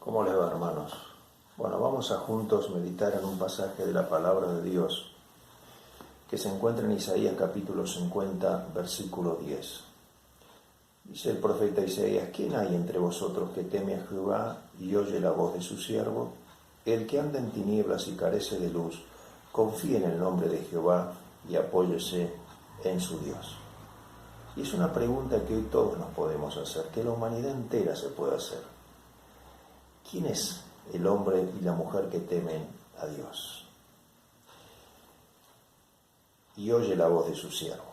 ¿Cómo les va, hermanos? Bueno, vamos a juntos meditar en un pasaje de la palabra de Dios que se encuentra en Isaías capítulo 50, versículo 10. Dice el profeta Isaías: ¿Quién hay entre vosotros que teme a Jehová y oye la voz de su siervo? El que anda en tinieblas y carece de luz, confíe en el nombre de Jehová y apóyese en su Dios. Y es una pregunta que hoy todos nos podemos hacer, que la humanidad entera se puede hacer. ¿Quién es el hombre y la mujer que temen a Dios y oye la voz de su siervo?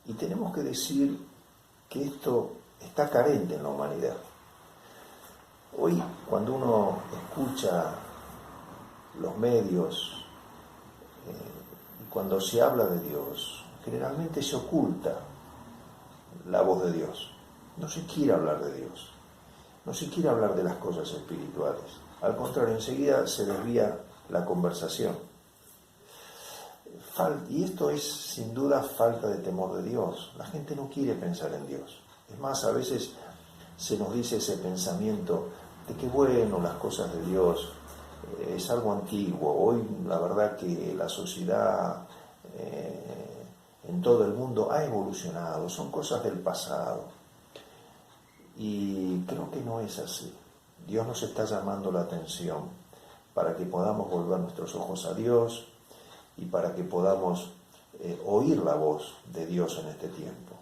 Y tenemos que decir que esto está carente en la humanidad. Hoy, cuando uno escucha los medios y cuando se habla de Dios, generalmente se oculta la voz de Dios. No se quiere hablar de Dios, no se quiere hablar de las cosas espirituales. Al contrario, enseguida se desvía la conversación. Y esto es sin duda falta de temor de Dios. La gente no quiere pensar en Dios. Es más, a veces se nos dice ese pensamiento de que bueno, las cosas de Dios es algo antiguo. Hoy la verdad que la sociedad en todo el mundo ha evolucionado, son cosas del pasado. Y creo que no es así. Dios nos está llamando la atención para que podamos volver nuestros ojos a Dios y para que podamos oír la voz de Dios en este tiempo.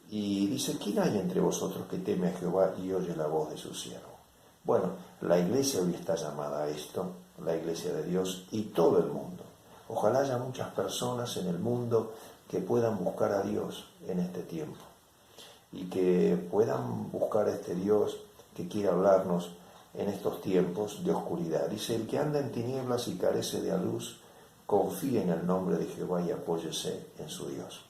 Y dice: ¿quién hay entre vosotros que teme a Jehová y oye la voz de su siervo? Bueno, la iglesia hoy está llamada a esto, la iglesia de Dios y todo el mundo. Ojalá haya muchas personas en el mundo que puedan buscar a Dios en este tiempo y que puedan buscar a este Dios que quiere hablarnos en estos tiempos de oscuridad. Dice: el que anda en tinieblas y carece de luz, confíe en el nombre de Jehová y apóyese en su Dios.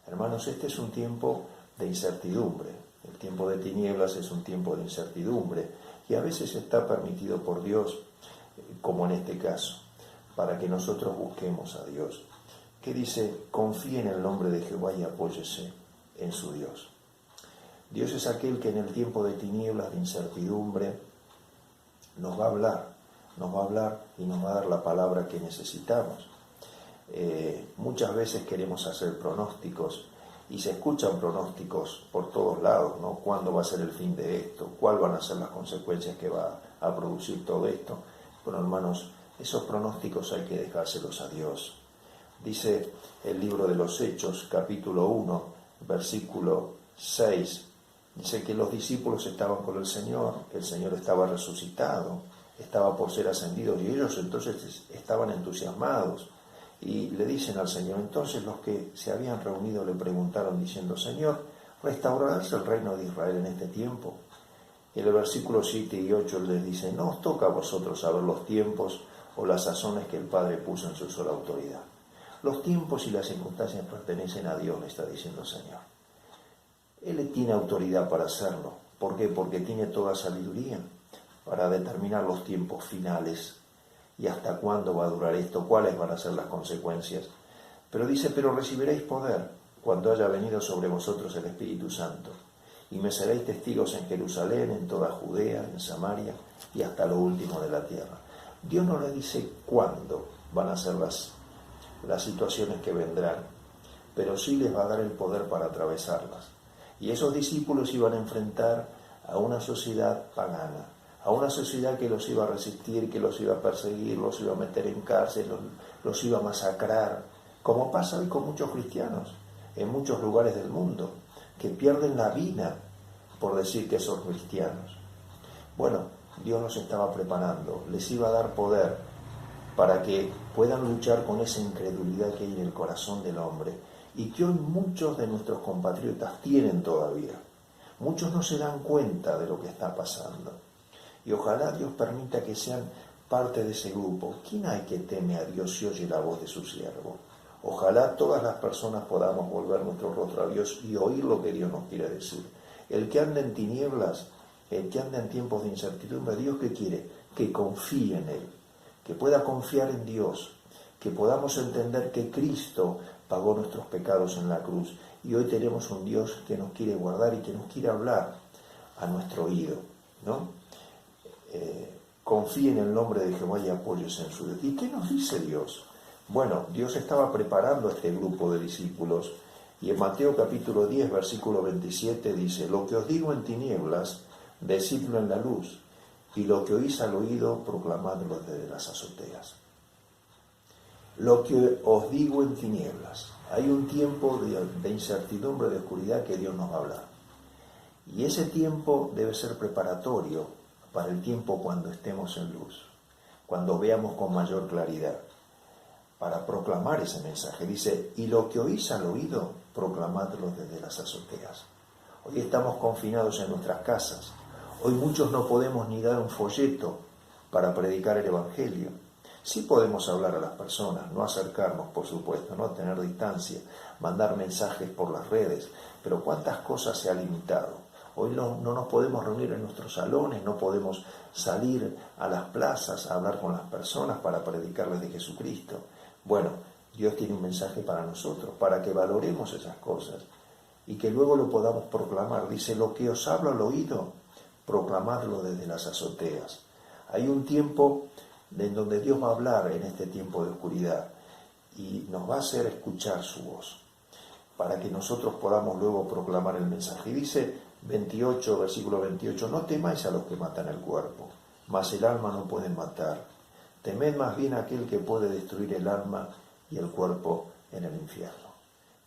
Hermanos, este es un tiempo de incertidumbre. El tiempo de tinieblas es un tiempo de incertidumbre y a veces está permitido por Dios, como en este caso, para que nosotros busquemos a Dios. Que dice: confíe en el nombre de Jehová y apóyese en su Dios. Dios es aquel que en el tiempo de tinieblas, de incertidumbre, nos va a hablar y nos va a dar la palabra que necesitamos. Muchas veces queremos hacer pronósticos y se escuchan pronósticos por todos lados, ¿no? ¿Cuándo va a ser el fin de esto? ¿Cuáles van a ser las consecuencias que va a producir todo esto? Bueno, hermanos, esos pronósticos hay que dejárselos a Dios. Dice el libro de los Hechos, capítulo 1, versículo 6, dice que los discípulos estaban con el Señor estaba resucitado, estaba por ser ascendido, y ellos entonces estaban entusiasmados y le dicen al Señor. Entonces los que se habían reunido le preguntaron diciendo: Señor, ¿restaurarás el reino de Israel en este tiempo? Y en el versículo 7 y 8 les dice: no os toca a vosotros saber los tiempos o las sazones que el Padre puso en su sola autoridad. Los tiempos y las circunstancias pertenecen a Dios, le está diciendo el Señor. Él tiene autoridad para hacerlo. ¿Por qué? Porque tiene toda sabiduría para determinar los tiempos finales y hasta cuándo va a durar esto, cuáles van a ser las consecuencias. Pero dice: pero recibiréis poder cuando haya venido sobre vosotros el Espíritu Santo, y me seréis testigos en Jerusalén, en toda Judea, en Samaria y hasta lo último de la tierra. Dios no le dice cuándo van a ser las situaciones que vendrán, pero sí les va a dar el poder para atravesarlas. Y esos discípulos iban a enfrentar a una sociedad pagana, a una sociedad que los iba a resistir, que los iba a perseguir, los iba a meter en cárcel, los iba a masacrar, como pasa hoy con muchos cristianos en muchos lugares del mundo, que pierden la vida por decir que son cristianos. Bueno, Dios los estaba preparando, les iba a dar poder para que puedan luchar con esa incredulidad que hay en el corazón del hombre y que hoy muchos de nuestros compatriotas tienen todavía. Muchos no se dan cuenta de lo que está pasando. Y ojalá Dios permita que sean parte de ese grupo. ¿Quién hay que teme a Dios y oye la voz de su siervo? Ojalá todas las personas podamos volver nuestro rostro a Dios y oír lo que Dios nos quiere decir. El que anda en tinieblas, el que anda en tiempos de incertidumbre, ¿Dios qué quiere? Que confíe en Él, que pueda confiar en Dios, que podamos entender que Cristo pagó nuestros pecados en la cruz y hoy tenemos un Dios que nos quiere guardar y que nos quiere hablar a nuestro oído, ¿no? confíe en el nombre de Jehová y apóyese en su Dios. ¿Y qué nos dice Dios? Bueno, Dios estaba preparando a este grupo de discípulos y en Mateo capítulo 10, versículo 27 dice: lo que os digo en tinieblas, decidlo en la luz, y lo que oís al oído, proclamadlo desde las azoteas. Lo que os digo en tinieblas. Hay un tiempo de incertidumbre, de oscuridad que Dios nos va a hablar. Y ese tiempo debe ser preparatorio para el tiempo cuando estemos en luz, cuando veamos con mayor claridad, para proclamar ese mensaje. Dice: y lo que oís al oído, proclamadlo desde las azoteas. Hoy estamos confinados en nuestras casas. Hoy muchos no podemos ni dar un folleto para predicar el Evangelio. Sí podemos hablar a las personas, no acercarnos, por supuesto, no tener distancia, mandar mensajes por las redes, pero cuántas cosas se ha limitado. Hoy no nos podemos reunir en nuestros salones, no podemos salir a las plazas a hablar con las personas para predicarles de Jesucristo. Bueno, Dios tiene un mensaje para nosotros, para que valoremos esas cosas y que luego lo podamos proclamar. Dice: lo que os hablo al oído, proclamadlo desde las azoteas. Hay un tiempo en donde Dios va a hablar en este tiempo de oscuridad y nos va a hacer escuchar su voz, para que nosotros podamos luego proclamar el mensaje. Y dice 28, versículo 28, no temáis a los que matan el cuerpo, mas el alma no pueden matar. Temed más bien a aquel que puede destruir el alma y el cuerpo en el infierno.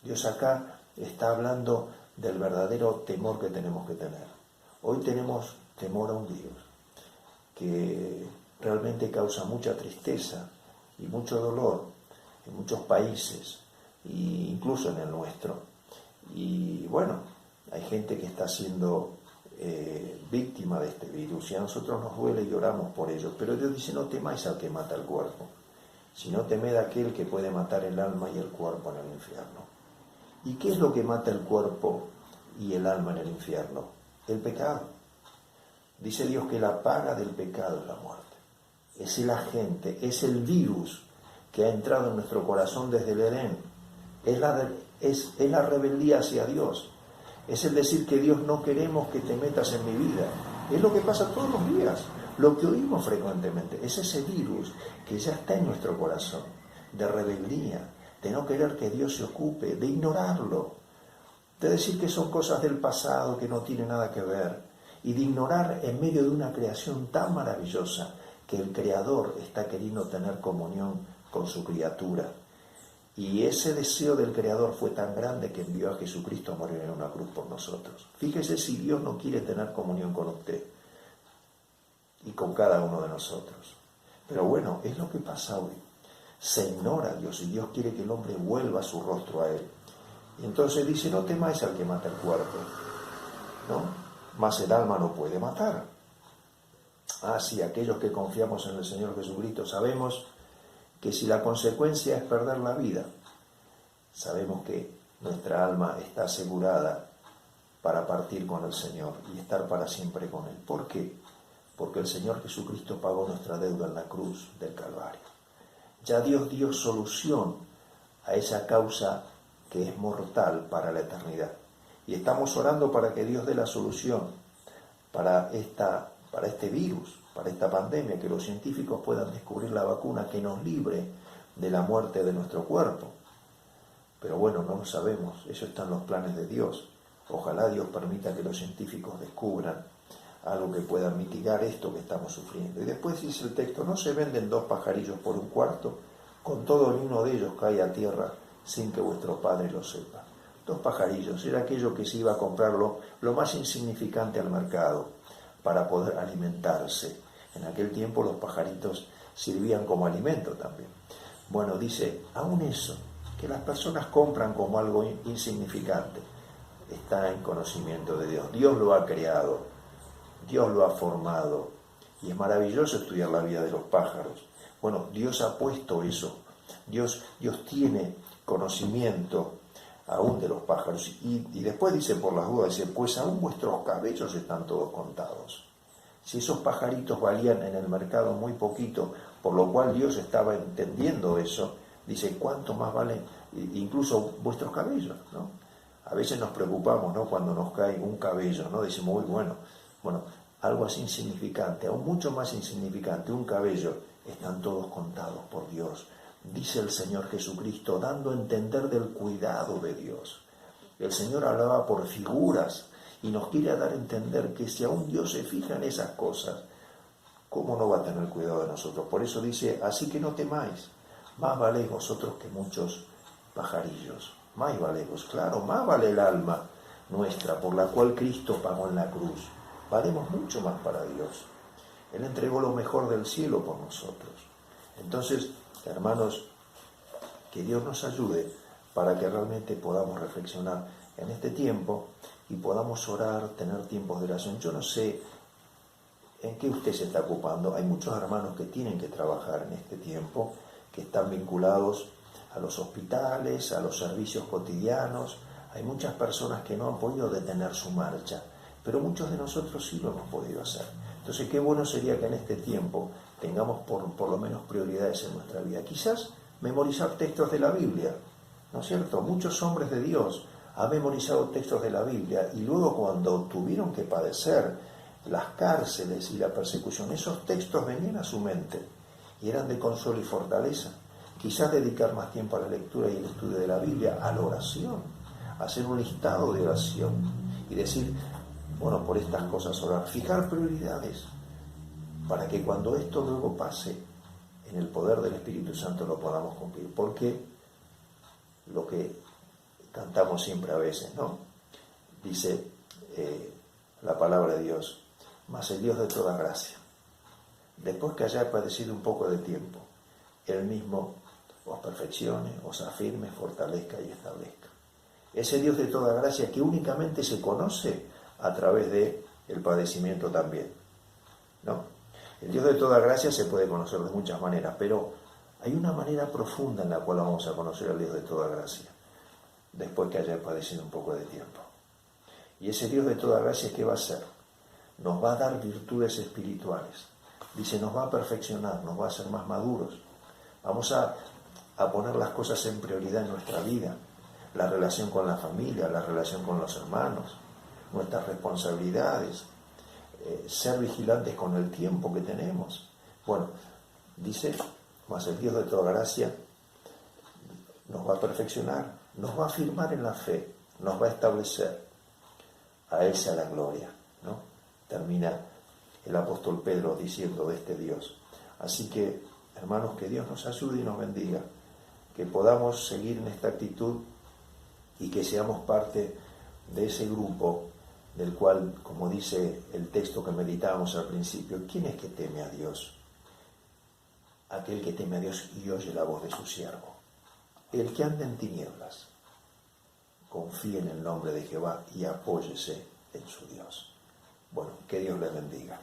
Dios acá está hablando del verdadero temor que tenemos que tener. Hoy tenemos temor a un virus que realmente causa mucha tristeza y mucho dolor en muchos países, e incluso en el nuestro. Y bueno, hay gente que está siendo víctima de este virus y a nosotros nos duele y lloramos por ello. Pero Dios dice: no temáis al que mata el cuerpo, sino temed a aquel que puede matar el alma y el cuerpo en el infierno. ¿Y qué es lo que mata el cuerpo y el alma en el infierno? El pecado. Dice Dios que la paga del pecado es la muerte. Es el agente, es el virus que ha entrado en nuestro corazón desde el Edén. Es la rebeldía hacia Dios. Es el decir que Dios, no queremos que te metas en mi vida. Es lo que pasa todos los días, lo que oímos frecuentemente. Es ese virus que ya está en nuestro corazón, de rebeldía, de no querer que Dios se ocupe, de ignorarlo, de decir que son cosas del pasado, que no tienen nada que ver, y de ignorar en medio de una creación tan maravillosa que el Creador está queriendo tener comunión con su criatura. Y ese deseo del Creador fue tan grande que envió a Jesucristo a morir en una cruz por nosotros. Fíjese si Dios no quiere tener comunión con usted y con cada uno de nosotros. Pero bueno, es lo que pasa hoy. Se ignora a Dios y Dios quiere que el hombre vuelva su rostro a Él. Y entonces dice: no temáis al que mata el cuerpo, ¿no? Mas el alma no puede matar. Sí, aquellos que confiamos en el Señor Jesucristo sabemos que si la consecuencia es perder la vida, sabemos que nuestra alma está asegurada para partir con el Señor y estar para siempre con Él. ¿Por qué? Porque el Señor Jesucristo pagó nuestra deuda en la cruz del Calvario. Ya Dios dio solución a esa causa que es mortal para la eternidad. Y estamos orando para que Dios dé la solución para este virus, para esta pandemia, que los científicos puedan descubrir la vacuna que nos libre de la muerte de nuestro cuerpo. Pero bueno, no lo sabemos, eso está en los planes de Dios. Ojalá Dios permita que los científicos descubran algo que pueda mitigar esto que estamos sufriendo. Y después dice el texto: no se venden 2 pajarillos por un cuarto, con todo ni uno de ellos cae a tierra sin que vuestro Padre lo sepa. 2 pajarillos, era aquello que se iba a comprar lo más insignificante al mercado para poder alimentarse. En aquel tiempo los pajaritos servían como alimento también. Bueno, dice, aún eso, que las personas compran como algo insignificante, está en conocimiento de Dios. Dios lo ha creado, Dios lo ha formado, y es maravilloso estudiar la vida de los pájaros. Bueno, Dios ha puesto eso. Dios tiene conocimiento aún de los pájaros. Y después dice, por las dudas, dice, pues aún vuestros cabellos están todos contados. Si esos pajaritos valían en el mercado muy poquito, por lo cual Dios estaba entendiendo eso, dice, ¿cuánto más valen incluso vuestros cabellos, ¿no? A veces nos preocupamos, ¿no?, cuando nos cae un cabello, ¿no? Decimos, uy, bueno, algo así insignificante, aún mucho más insignificante, un cabello, están todos contados por Dios. Dice el Señor Jesucristo, dando a entender del cuidado de Dios. El Señor hablaba por figuras y nos quiere dar a entender que si aún Dios se fija en esas cosas, ¿cómo no va a tener cuidado de nosotros? Por eso dice, así que no temáis, más valéis vosotros que muchos pajarillos. Más valéis, claro, más vale el alma nuestra por la cual Cristo pagó en la cruz. Valemos mucho más para Dios. Él entregó lo mejor del cielo por nosotros. Entonces, hermanos, que Dios nos ayude para que realmente podamos reflexionar en este tiempo y podamos orar, tener tiempos de oración. Yo no sé en qué usted se está ocupando. Hay muchos hermanos que tienen que trabajar en este tiempo, que están vinculados a los hospitales, a los servicios cotidianos. Hay muchas personas que no han podido detener su marcha, pero muchos de nosotros sí lo hemos podido hacer. Entonces, qué bueno sería que en este tiempo tengamos por lo menos prioridades en nuestra vida. Quizás memorizar textos de la Biblia, ¿no es cierto? Muchos hombres de Dios han memorizado textos de la Biblia y luego cuando tuvieron que padecer las cárceles y la persecución, esos textos venían a su mente y eran de consuelo y fortaleza. Quizás dedicar más tiempo a la lectura y el estudio de la Biblia, a la oración, hacer un listado de oración y decir, bueno, por estas cosas orar, fijar prioridades para que cuando esto luego pase, en el poder del Espíritu Santo lo podamos cumplir. Porque lo que cantamos siempre a veces, ¿no? Dice la palabra de Dios, mas el Dios de toda gracia, después que haya padecido un poco de tiempo, Él mismo os perfeccione, os afirme, fortalezca y establezca. Ese Dios de toda gracia que únicamente se conoce a través de el padecimiento también, ¿no? El Dios de toda gracia se puede conocer de muchas maneras, pero hay una manera profunda en la cual vamos a conocer al Dios de toda gracia, después que haya padecido un poco de tiempo. Y ese Dios de toda gracia, ¿qué va a hacer? Nos va a dar virtudes espirituales. Dice, nos va a perfeccionar, nos va a hacer más maduros. Vamos a poner las cosas en prioridad en nuestra vida. La relación con la familia, la relación con los hermanos, nuestras responsabilidades, ser vigilantes con el tiempo que tenemos. Bueno, dice, mas el Dios de toda gracia nos va a perfeccionar, nos va a afirmar en la fe, nos va a establecer. A Él sea la gloria, ¿no? Termina el apóstol Pedro diciendo de este Dios. Así que, hermanos, que Dios nos ayude y nos bendiga, que podamos seguir en esta actitud y que seamos parte de ese grupo del cual, como dice el texto que meditábamos al principio, ¿quién es que teme a Dios? Aquel que teme a Dios y oye la voz de su siervo. El que anda en tinieblas, confíe en el nombre de Jehová y apóyese en su Dios. Bueno, que Dios les bendiga.